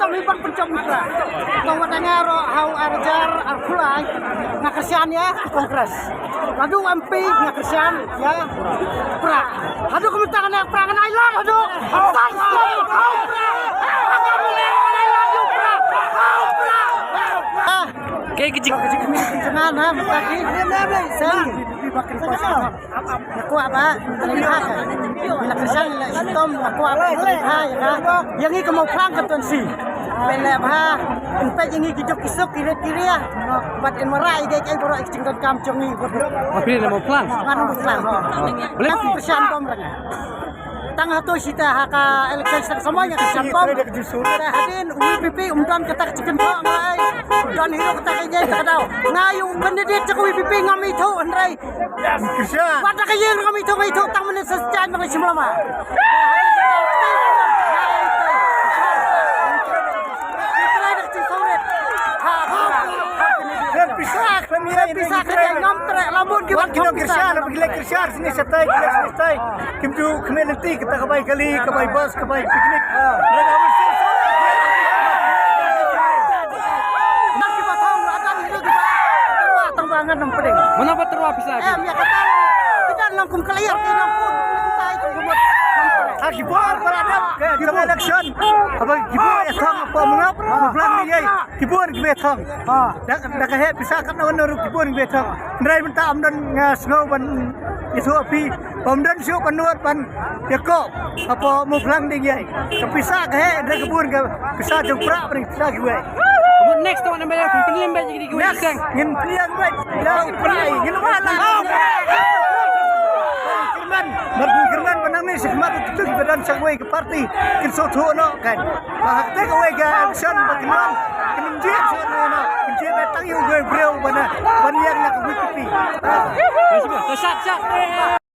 kami berpencomitra. Kawanannya hau arjar arkulai ngakersian ya kongres. Lalu MP ngakersian ya pra. Aduh kementangan yang perangan Ailan aduh. Kayak kecil Kenal ha tadi sen aku apa terlihat bila kesan sistem aku apa terlihat ya yang ini kemau perang ketuan si bela bah empat yang ini kijok kisok kiri ya buat emerai kayak baru exchange kam congi tapi dia mau pulang. mana mau pulang boleh persian pemerintah tangah tu kita haka election semuanya kesan pom hadin UPP umdan kata ciken kok ngai dan hero kata kaya tak tahu ngayung pendidik cak UPP ngami tu andrai kerja pada kaya ngami tu tang men sejan ngai semlama bisa kerja ngomtre lamun Wan kino kerja, lebih gila kerja sini setai, kim tu kemelenti kita kebai kali, kebai bus, kebai piknik. Mereka mesti nanti patang akan hidup kita terwah tembangan nang pedeng. Menapa terwah bisa? Ya kata kita langkum kalian kita pun kita itu buat Kibor beradab ke election. Apa kibor etang apa mengap? Bulan ni ye. Kibor betang. Dak he bisa kan orang kibor betang. Ndrai minta amdan ngasngau ban itu api. Pamdan siu panuat pan yako. Apa mau pulang ni ye. Kepisah ke he ndrai kibor ke pisah jemprak paling pisah gue. Next tahun namanya penyelem baik jadi gue sang. Ngin pilihan baik. Dah prai ngin mana. Berfirman menang ni sekemat itu badan sangway ke parti kinsoto no kan. Bahak tek away ga action bakinan keninjir sono no. Kinjir datang yu gue breu bana. Ban yang nak WPP. Masih, sat.